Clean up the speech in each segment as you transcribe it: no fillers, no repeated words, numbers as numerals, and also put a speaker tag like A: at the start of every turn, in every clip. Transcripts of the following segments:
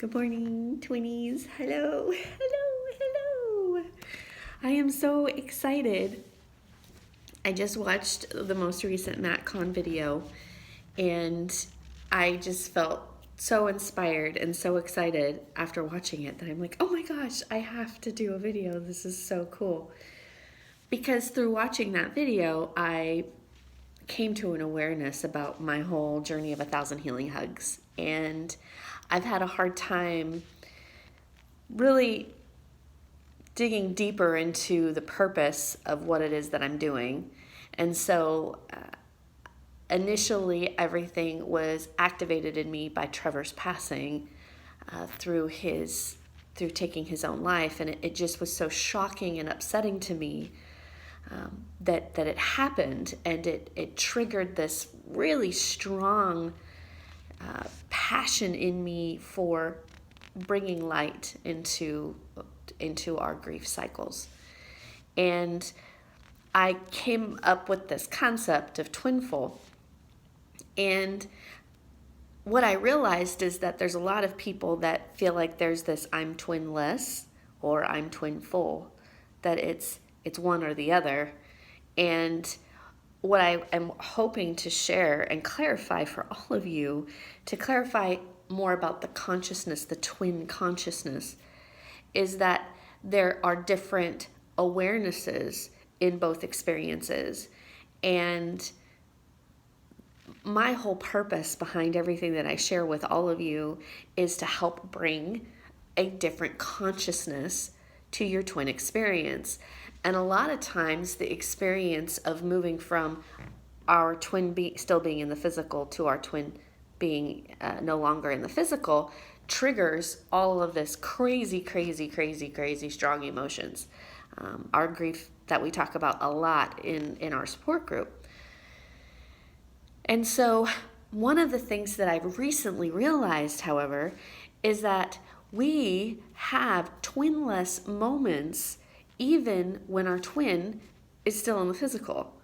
A: Good morning, twinnies. Hello, hello, hello. I am so excited. I just watched the most recent MatCon video and I just felt so inspired and so excited after watching it that I'm like, oh my gosh, I have to do a video. This is so cool. Because through watching that video, I came to an awareness about my whole journey of 1,000 healing hugs. And I've had a hard time really digging deeper into the purpose of what it is that I'm doing. And so initially, everything was activated in me by Trevor's passing through taking his own life. And it just was so shocking and upsetting to me that it happened, and it triggered this really strong passion in me for bringing light into our grief cycles. And I came up with this concept of twinful. And what I realized is that there's a lot of people that feel like there's this I'm twinless or I'm twinful, that it's one or the other. And what I am hoping to share and clarify for all of you, to clarify more about the consciousness, the twin consciousness, is that there are different awarenesses in both experiences. And my whole purpose behind everything that I share with all of you is to help bring a different consciousness to your twin experience. And a lot of times the experience of moving from our twin still being in the physical to our twin being no longer in the physical triggers all of this crazy strong emotions. Our grief that we talk about a lot in our support group. And so one of the things that I've recently realized, however, is that we have twinless moments even when our twin is still in the physical.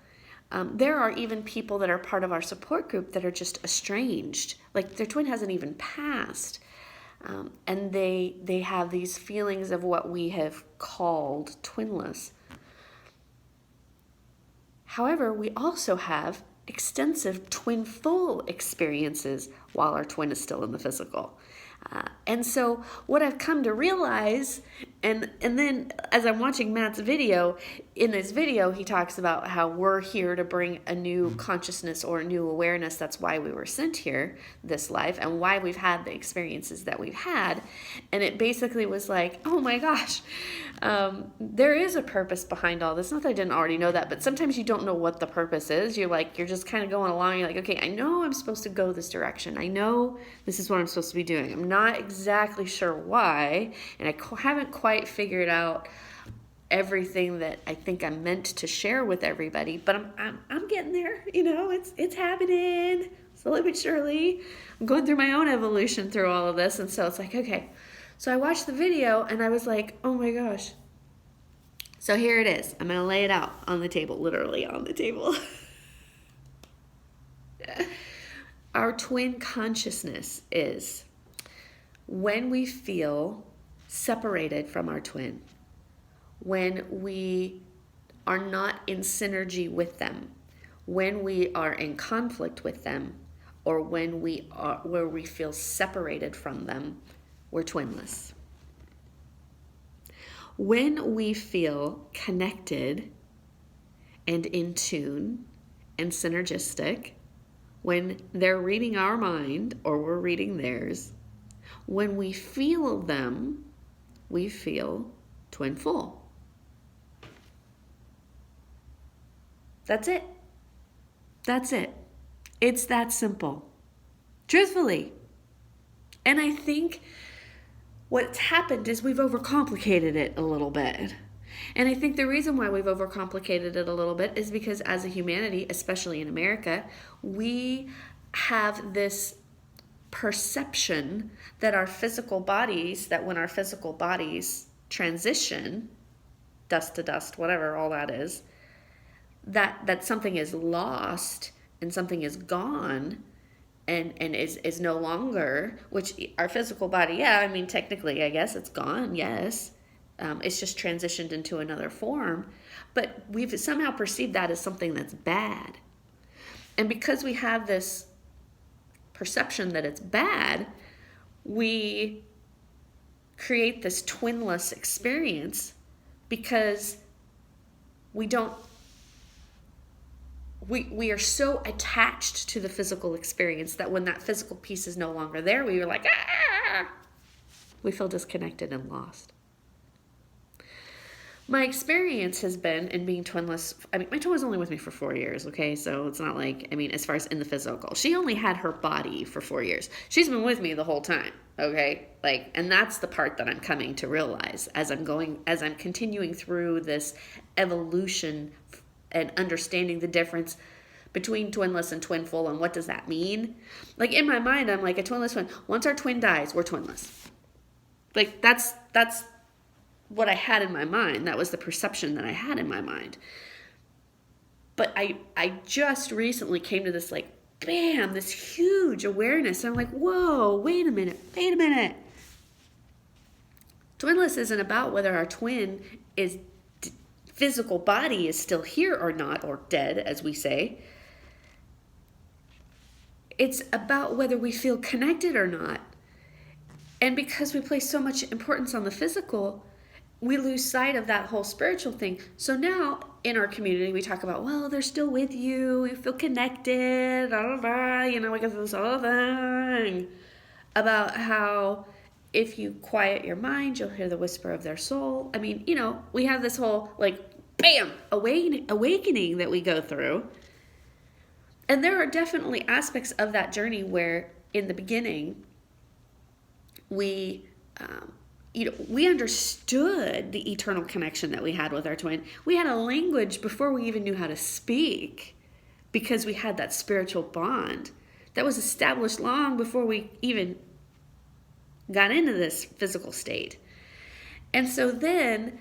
A: There are even people that are part of our support group that are just estranged, like their twin hasn't even passed. And they have these feelings of what we have called twinless. However, we also have extensive twin-full experiences while our twin is still in the physical. And so what I've come to realize, and then as I'm watching Matt's video, in this video he talks about how we're here to bring a new consciousness or a new awareness. That's why we were sent here this life and why we've had the experiences that we've had. And it basically was like, oh my gosh, there is a purpose behind all this. Not that I didn't already know that, but sometimes you don't know what the purpose is. You're just kind of going along. You're like, okay, I know I'm supposed to go this direction. I know this is what I'm supposed to be doing. I'm not exactly sure why, and I haven't quite figured out everything that I think I'm meant to share with everybody, but I'm getting there. It's happening slowly but surely. I'm going through my own evolution through all of this, and so it's like, okay. So I watched the video and I was like, oh my gosh. So here it is. I'm going to lay it out on the table, literally on the table. Our twin consciousness is when we feel separated from our twin, when we are not in synergy with them, when we are in conflict with them, or when where we feel separated from them, we're twinless. When we feel connected and in tune and synergistic, when they're reading our mind or we're reading theirs, when we feel them, we feel twin-full. That's it. That's it. It's that simple. Truthfully. And I think what's happened is we've overcomplicated it a little bit. And I think the reason why we've overcomplicated it a little bit is because as a humanity, especially in America, we have this perception that our physical bodies, that when our physical bodies transition, dust to dust, whatever all that is, that something is lost and something is gone, and is no longer, which our physical body, yeah, I mean, technically, I guess it's gone, yes. It's just transitioned into another form. But we've somehow perceived that as something that's bad. And because we have this perception that it's bad, we create this twinless experience because we don't we are so attached to the physical experience that when that physical piece is no longer there, we are like, ah! We feel disconnected and lost. My experience has been in being twinless. I mean, my twin was only with me for 4 years, okay? So it's not like, I mean, as far as in the physical. She only had her body for 4 years. She's been with me the whole time, okay? Like, and that's the part that I'm coming to realize as I'm continuing through this evolution and understanding the difference between twinless and twinful and what does that mean. Like, in my mind, I'm like, a twinless twin. Once our twin dies, we're twinless. Like, that's what I had in my mind. That was the perception that I had in my mind. But I just recently came to this, like, bam, this huge awareness. I'm like, whoa, wait a minute. Twinless isn't about whether our twin is physical body is still here or not, or dead, as we say. It's about whether we feel connected or not. And because we place so much importance on the physical, we lose sight of that whole spiritual thing. So now in our community, we talk about, well, they're still with you. You feel connected. Blah, blah, blah. You know, we got this whole thing about how if you quiet your mind, you'll hear the whisper of their soul. I mean, you know, we have this whole, like, bam, awakening that we go through. And there are definitely aspects of that journey where in the beginning, we understood the eternal connection that we had with our twin. We had a language before we even knew how to speak because we had that spiritual bond that was established long before we even got into this physical state. And so then,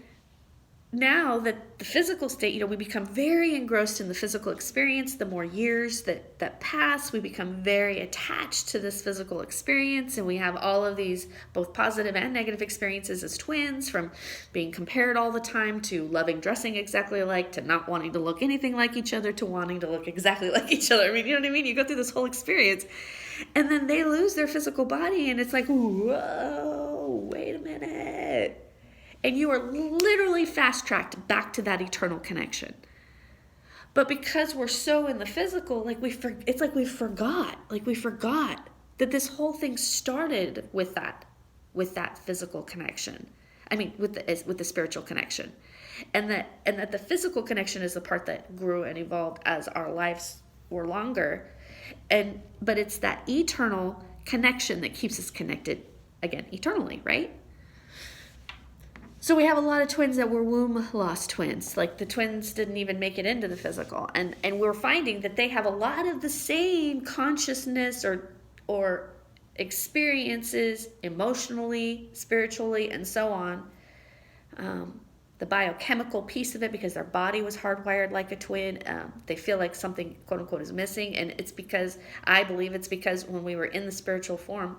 A: now that the physical state, you know, we become very engrossed in the physical experience. The more years that pass, we become very attached to this physical experience. And we have all of these both positive and negative experiences as twins, from being compared all the time to loving dressing exactly alike, to not wanting to look anything like each other, to wanting to look exactly like each other. I mean, you know what I mean? You go through this whole experience. And then they lose their physical body and it's like, whoa, wait a minute. And you are literally fast-tracked back to that eternal connection. But because we're so in the physical, like it's like we forgot that this whole thing started with that physical connection. I mean, with the spiritual connection, and that the physical connection is the part that grew and evolved as our lives were longer, but it's that eternal connection that keeps us connected again eternally, right? So we have a lot of twins that were womb lost twins. Like the twins didn't even make it into the physical. And we're finding that they have a lot of the same consciousness or experiences emotionally, spiritually, and so on. The biochemical piece of it, because their body was hardwired like a twin. They feel like something, quote unquote, is missing. And I believe it's because when we were in the spiritual form,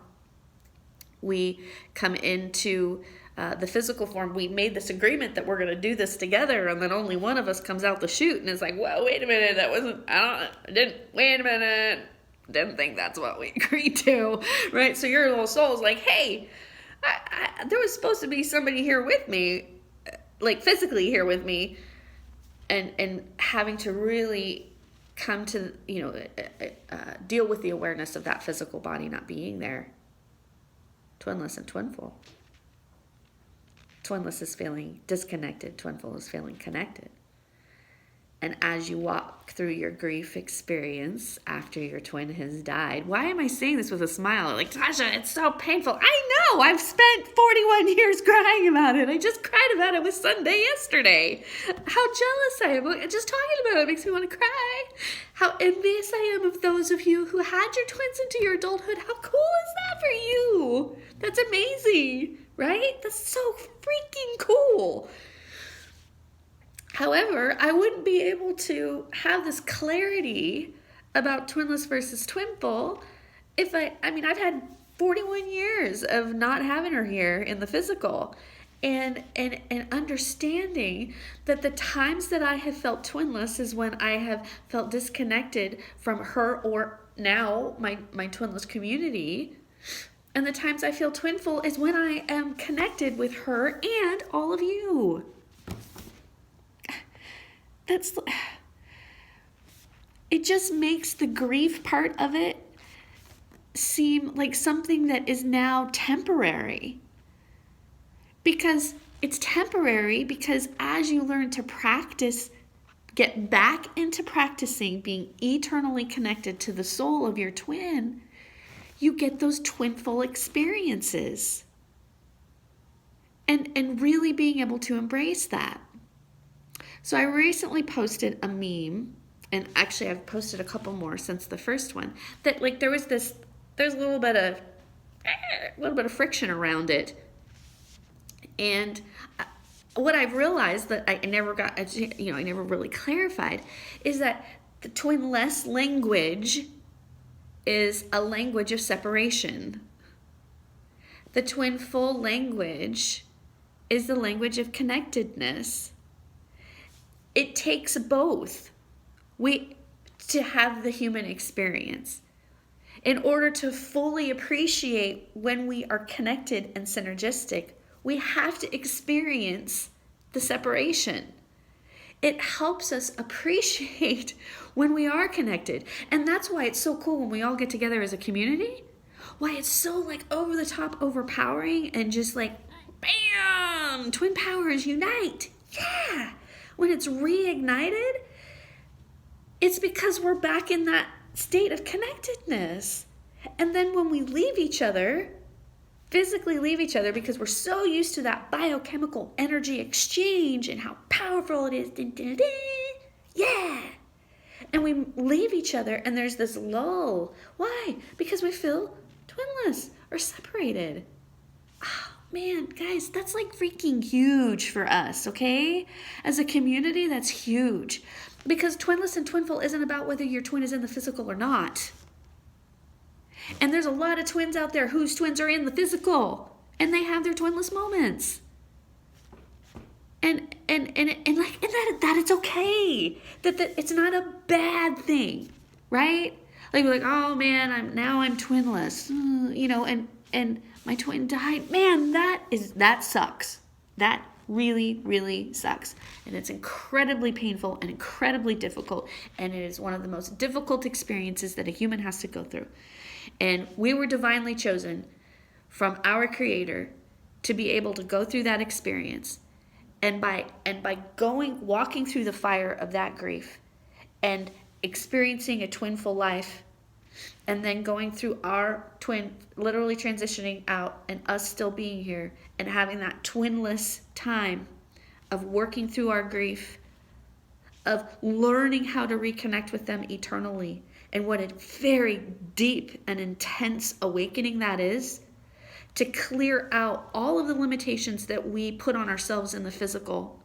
A: we come into the physical form. We made this agreement that we're going to do this together, and then only one of us comes out the chute and is like, well, wait a minute, didn't think that's what we agreed to, right? So your little soul's like, hey, there was supposed to be somebody here with me, like physically here with me, and having to really come to, deal with the awareness of that physical body not being there. Twinless and twinful. Twinless is feeling disconnected. Twinful is feeling connected. And as you walk through your grief experience after your twin has died, why am I saying this with a smile? Like, Tasha, it's so painful. I know. I've spent 41 years crying about it. I just cried about it with Sunday yesterday. How jealous I am. Just talking about it makes me want to cry. How envious I am of those of you who had your twins into your adulthood. How cool is that for you? That's amazing, right? That's so freaking cool. However, I wouldn't be able to have this clarity about twinless versus twinful I've had 41 years of not having her here in the physical, and understanding that the times that I have felt twinless is when I have felt disconnected from her, or now my twinless community. And the times I feel twinful is when I am connected with her and all of you. It just makes the grief part of it seem like something that is now temporary. Because it's temporary, because as you learn to practice, get back into practicing being eternally connected to the soul of your twin, you get those twinful experiences. And really being able to embrace that. So I recently posted a meme, and actually I've posted a couple more since the first one, that like there's a little bit of friction around it. And what I've realized that I never really clarified is that the twinless language is a language of separation. The twinful language is the language of connectedness. It takes both to have the human experience. In order to fully appreciate when we are connected and synergistic, we have to experience the separation. It helps us appreciate when we are connected. And that's why it's so cool when we all get together as a community. Why it's so like over the top, overpowering, and just like, bam, twin powers unite. Yeah. When it's reignited, it's because we're back in that state of connectedness. And then when we leave each other, physically leave each other, because we're so used to that biochemical energy exchange and how powerful it is. Yeah. And we leave each other and there's this lull. Why? Because we feel twinless or separated. Oh, man, guys, that's like freaking huge for us, okay? As a community, that's huge. Because twinless and twinful isn't about whether your twin is in the physical or not. And there's a lot of twins out there whose twins are in the physical, and they have their twinless moments. And that it's okay. That it's not a bad thing, right? Like we're like, oh man, I'm twinless. And my twin died. Man, that sucks. That really, really sucks. And it's incredibly painful and incredibly difficult. And it is one of the most difficult experiences that a human has to go through. And we were divinely chosen from our Creator to be able to go through that experience. And by walking through the fire of that grief and experiencing a twinful life, and then going through our twin, literally transitioning out, and us still being here and having that twinless time of working through our grief, of learning how to reconnect with them eternally, and what a very deep and intense awakening that is, to clear out all of the limitations that we put on ourselves in the physical,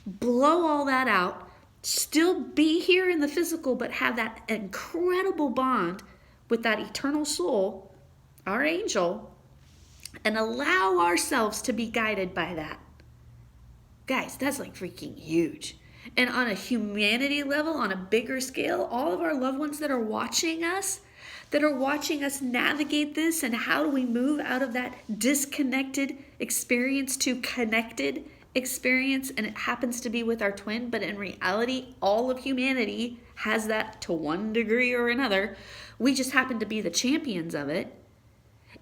A: blow all that out, still be here in the physical, but have that incredible bond with that eternal soul, our angel, and allow ourselves to be guided by that. Guys, that's like freaking huge. And on a humanity level, on a bigger scale, all of our loved ones that are watching us navigate this, and how do we move out of that disconnected experience to connected experience, and it happens to be with our twin, but in reality, all of humanity has that to one degree or another. We just happen to be the champions of it.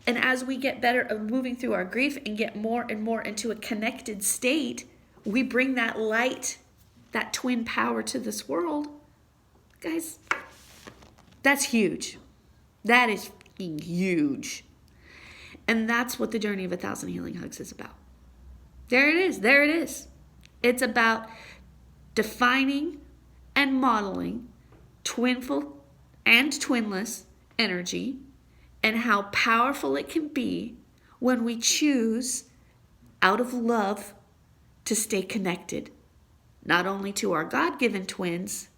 A: And as we get better at moving through our grief and get more and more into a connected state, we bring that light, that twin power to this world. Guys, that's huge. That is huge. And that's what the journey of 1,000 Healing Hugs is about. There it is. It's about defining and modeling twinful and twinless energy, and how powerful it can be when we choose, out of love, to stay connected, not only to our God-given twins,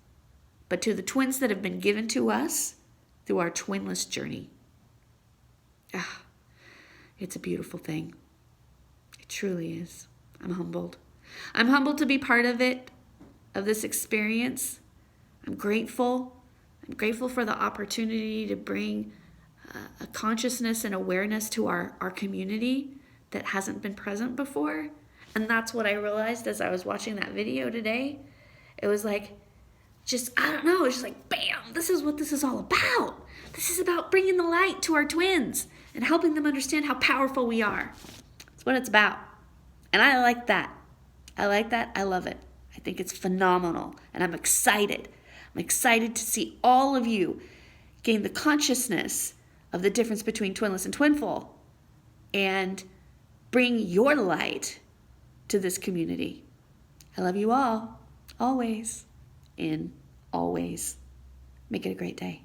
A: but to the twins that have been given to us through our twinless journey. It's a beautiful thing. It truly is. I'm humbled. I'm humbled to be part of it, of this experience. I'm grateful. I'm grateful for the opportunity to bring a consciousness and awareness to our community that hasn't been present before. And that's what I realized as I was watching that video today. It was like, I don't know, it's just like, bam, this is what this is all about. This is about bringing the light to our twins and helping them understand how powerful we are. That's what it's about. And I like that. I like that. I love it. I think it's phenomenal. And I'm excited. I'm excited to see all of you gain the consciousness of the difference between twinless and twinful and bring your light to this community. I love you all, always, and always. Make it a great day.